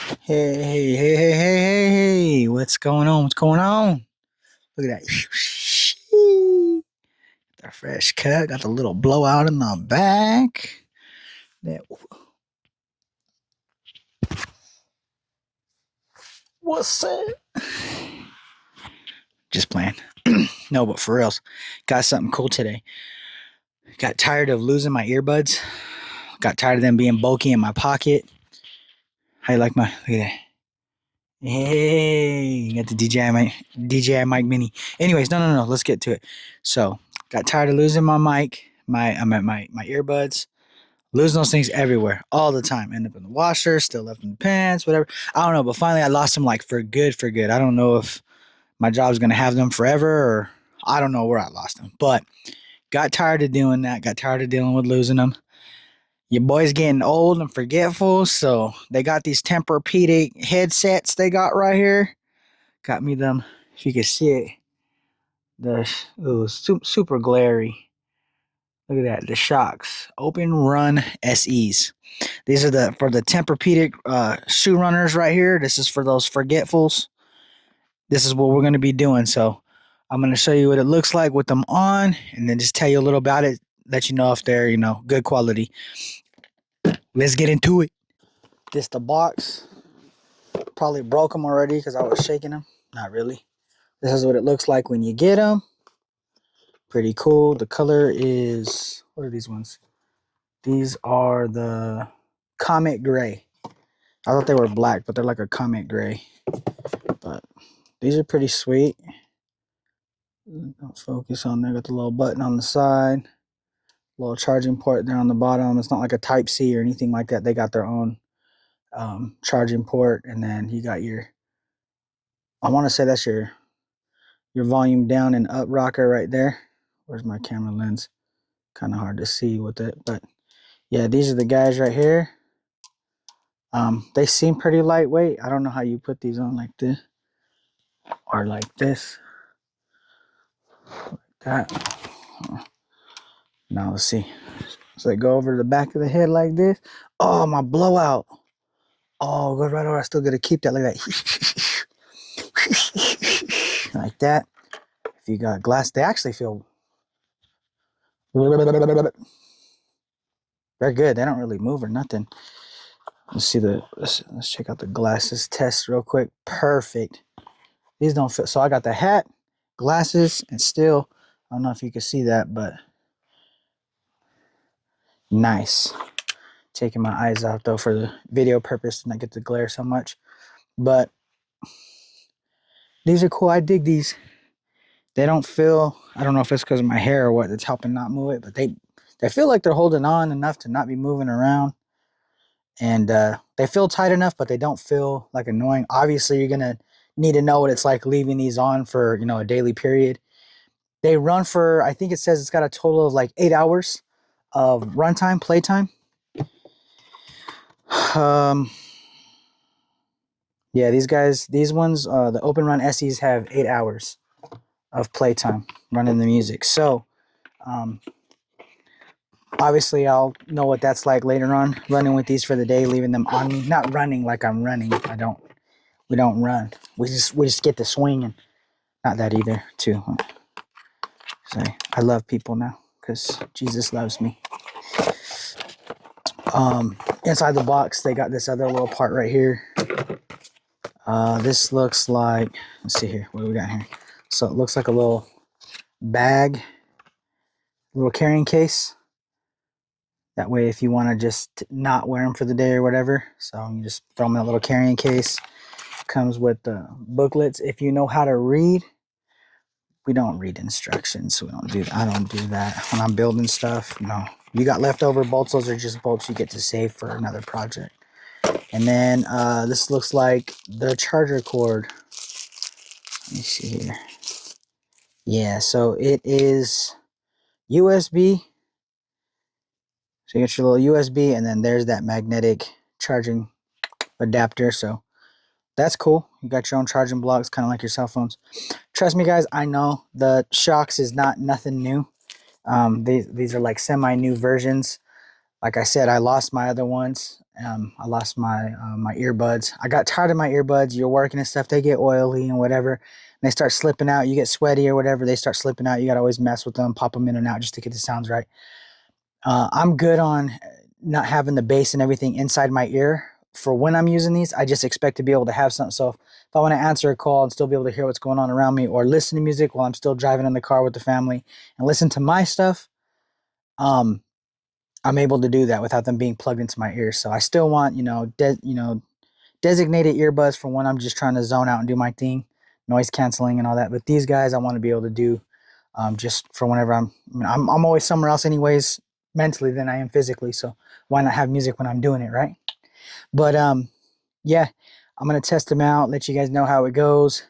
Hey, hey, hey, hey, hey, hey, hey. What's going on? What's going on? Look at that. The fresh cut. Got the little blowout in the back. That, what's that? Just playing. No, but for reals. Got something cool today. Got tired of losing my earbuds. Got tired of them being bulky in my pocket. How you like my, look at that. Hey, got the DJI mic mini. Anyways, no. Let's get to it. So, got tired of losing my mic, my earbuds, losing those things everywhere, all the time. End up in the washer, still left in the pants, whatever. I don't know, but finally I lost them like for good, for good. I don't know if my job's gonna have them forever or I don't know where I lost them, but got tired of doing that. Got tired of dealing with losing them. Your boy's getting old and forgetful, so they got these Tempur-Pedic headsets they got right here. Got me them. If you can see it, it was super glary. Look at that, the Shokz Open Run SEs. These are for the Tempur-Pedic shoe runners right here. This is for those forgetfuls. This is what we're going to be doing. So I'm going to show you what it looks like with them on, and then just tell you a little about it. Let you know if they're good quality. Let's get into it. This the box. Probably broke them already because I was shaking them. Not really. This is what it looks like when you get them. Pretty cool. The color is, what are these ones? These are the Comet Gray. I thought they were black, but they're like a Comet Gray. But these are pretty sweet. Don't focus on there. Got the little button on the side. Little charging port there on the bottom. It's not like a Type C or anything like that. They got their own charging port. And then you got your, I want to say that's your volume down and up rocker right there. Where's my camera lens? Kind of hard to see with it, but yeah, these are the guys right here. They seem pretty lightweight. I don't know how you put these on like this or like this, like that. Now let's see. So they go over to the back of the head like this. Oh, my blowout. Oh, goes right over. I still got to keep that like that. Like that. If you got glass, they actually feel. They're good. They don't really move or nothing. Let's see let's check out the glasses test real quick. Perfect. These don't fit. So I got the hat, glasses, and still, I don't know if you can see that, but nice. Taking my eyes out though for the video purpose to not get the glare so much. But these are cool. I dig these. They don't feel, I don't know if it's because of my hair or what that's helping not move it, but they feel like they're holding on enough to not be moving around. And they feel tight enough, but they don't feel like annoying. Obviously, you're going to need to know what it's like leaving these on for, a daily period. They run for, I think it says it's got a total of like 8 hours of runtime, playtime. Yeah, these ones, the Open Run SEs have 8 hours of playtime running the music. So, obviously, I'll know what that's like later on, running with these for the day, leaving them on me. Not running like I'm running. We don't run. We just get the swing, and not that either, too. So I love people now because Jesus loves me. Inside the box, they got this other little part right here. This looks like, let's see here, what do we got here? So it looks like a little bag, little carrying case. That way, if you want to just not wear them for the day or whatever, so you just throw them in a little carrying case. Comes with the booklets. If you know how to read, we don't read instructions. So we don't do that. I don't do that when I'm building stuff. No, you got leftover bolts. Those are just bolts you get to save for another project. And then this looks like the charger cord. Let me see here. Yeah, so it is USB. So you get your little USB, and then there's that magnetic charging adapter. So that's cool. You got your own charging blocks, kind of like your cell phones. Trust me, guys, I know the Shokz is not nothing new. These are like semi-new versions. Like I said, I lost my other ones. I lost my earbuds. I got tired of my earbuds. You're working and stuff. They get oily and whatever. And they start slipping out. You get sweaty or whatever. They start slipping out. You got to always mess with them, pop them in and out just to get the sounds right. I'm good on not having the bass and everything inside my ear. For when I'm using these, I just expect to be able to have something. So if I want to answer a call and still be able to hear what's going on around me, or listen to music while I'm still driving in the car with the family and listen to my stuff, um, I'm able to do that without them being plugged into my ears. So I still want, designated earbuds for when I'm just trying to zone out and do my thing, noise canceling and all that. But these guys, I want to be able to do just for whenever I'm always somewhere else anyways, mentally than I am physically. So why not have music when I'm doing it, right? But yeah, I'm gonna test them out, let you guys know how it goes.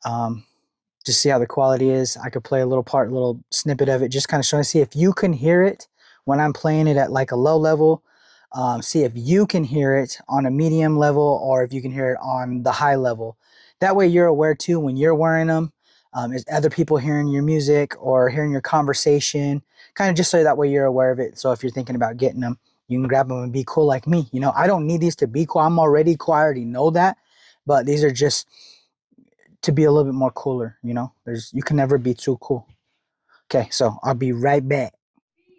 Um, just see how the quality is. I could play a little snippet of it, just kind of showing, see if you can hear it when I'm playing it at like a low level. See if you can hear it on a medium level or if you can hear it on the high level. That way you're aware too when you're wearing them. Is other people hearing your music or hearing your conversation? Kind of just so that way you're aware of it. So if you're thinking about getting them, you can grab them and be cool like me. I don't need these to be cool. I'm already cool. I already know that. But these are just to be a little bit more cooler. You can never be too cool. Okay, so I'll be right back.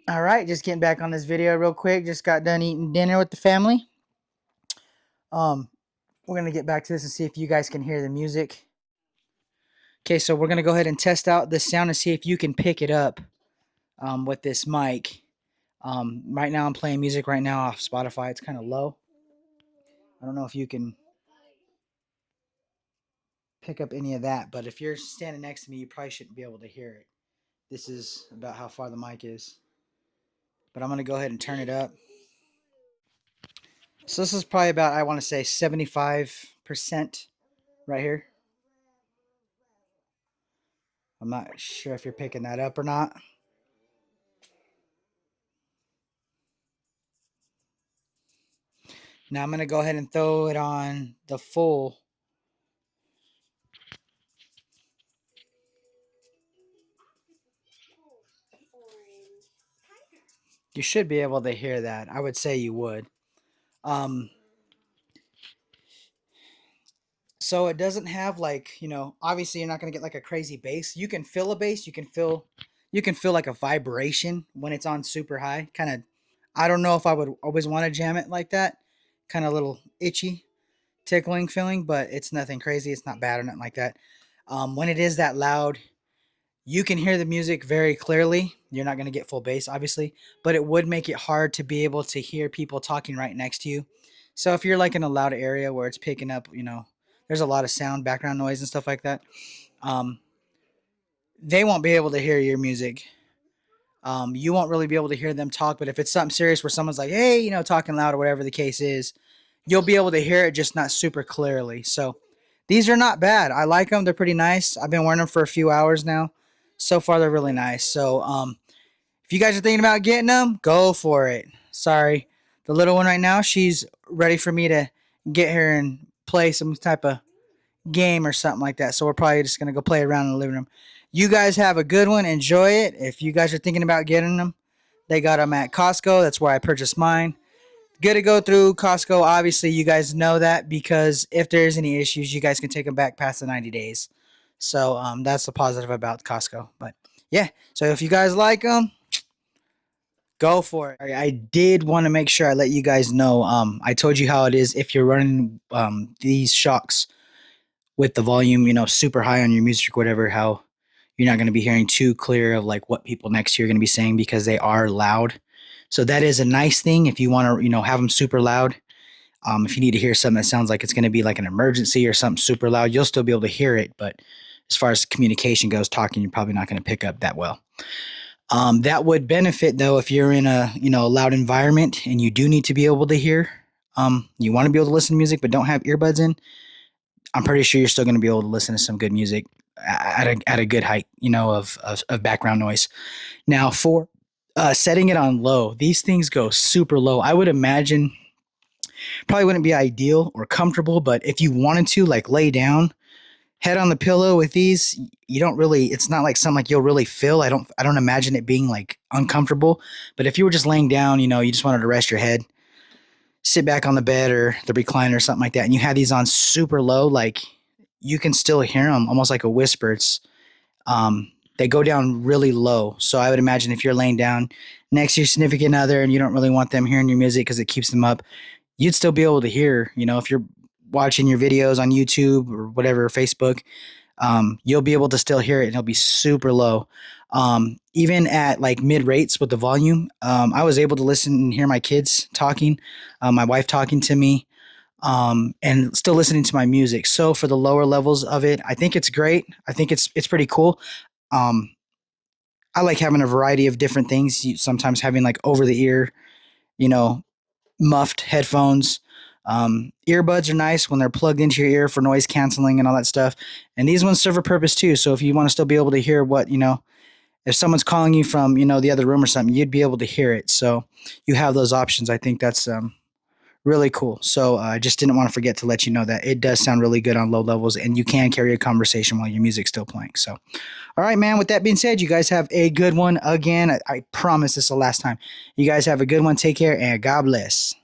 All right, just getting back on this video real quick. Just got done eating dinner with the family. Um, we're gonna get back to this and see if you guys can hear the music. Okay, so we're gonna go ahead and test out the sound and see if you can pick it up with this mic. Right now I'm playing music right now off Spotify. It's kind of low. I don't know if you can pick up any of that, but if you're standing next to me, you probably shouldn't be able to hear it. This is about how far the mic is. But I'm gonna go ahead and turn it up. So this is probably about, I want to say 75% right here. I'm not sure if you're picking that up or not. Now I'm going to go ahead and throw it on the full. You should be able to hear that. I would say you would. So it doesn't have like, obviously you're not going to get like a crazy bass. You can feel a bass. You can feel like a vibration when it's on super high. Kind of, I don't know if I would always want to jam it like that. Kind of a little itchy, tickling feeling, but it's nothing crazy. It's not bad or nothing like that. When it is that loud, you can hear the music very clearly. You're not going to get full bass, obviously, but it would make it hard to be able to hear people talking right next to you. So if you're like in a loud area where it's picking up, there's a lot of sound, background noise, and stuff like that. Um, they won't be able to hear your music. You won't really be able to hear them talk. But if it's something serious where someone's like, "Hey," talking loud or whatever the case is, you'll be able to hear it, just not super clearly. So these are not bad. I like them. They're pretty nice. I've been wearing them for a few hours now. So far, they're really nice. So if you guys are thinking about getting them, go for it. Sorry, the little one right now, she's ready for me to get her and play some type of game or something like that. So we're probably just going to go play around in the living room. You guys have a good one. Enjoy it. If you guys are thinking about getting them, they got them at Costco. That's where I purchased mine. Good to go through Costco. Obviously, you guys know that because if there's any issues, you guys can take them back past the 90 days. So that's the positive about Costco. But yeah, so if you guys like them, go for it. I did want to make sure I let you guys know. I told you how it is if you're running these Shokz with the volume, super high on your music or whatever, how you're not going to be hearing too clear of like what people next to you are going to be saying because they are loud. So that is a nice thing if you want to, have them super loud. If you need to hear something that sounds like it's going to be like an emergency or something super loud, you'll still be able to hear it. But as far as communication goes, talking, you're probably not going to pick up that well. That would benefit though if you're in a a loud environment and you do need to be able to hear. You want to be able to listen to music but don't have earbuds in. I'm pretty sure you're still going to be able to listen to some good music at a good height, of background noise. Now for setting it on low, these things go super low. I would imagine probably wouldn't be ideal or comfortable, but if you wanted to like lay down, Head on the pillow with these, you don't really, it's not like something like you'll really feel. I don't imagine it being like uncomfortable. But if you were just laying down, you just wanted to rest your head, sit back on the bed or the recliner or something like that, and you have these on super low, like you can still hear them almost like a whisper. They go down really low. So I would imagine if you're laying down next to your significant other and you don't really want them hearing your music because it keeps them up, you'd still be able to hear, if you're watching your videos on YouTube or whatever, Facebook, you'll be able to still hear it and it'll be super low. Even at like mid rates with the volume, I was able to listen and hear my kids talking, my wife talking to me, and still listening to my music. So for the lower levels of it, I think it's great. I think it's pretty cool. Um, I like having a variety of different things. Sometimes having like over the ear, you know, muffed headphones. Earbuds are nice when they're plugged into your ear for noise canceling and all that stuff. And these ones serve a purpose too. So if you want to still be able to hear what, if someone's calling you from, the other room or something, you'd be able to hear it. So you have those options. I think that's really cool. So I just didn't want to forget to let you know that it does sound really good on low levels and you can carry a conversation while your music's still playing. So, all right, man, with that being said, you guys have a good one. Again, I promise this is the last time. You guys have a good one. Take care and God bless.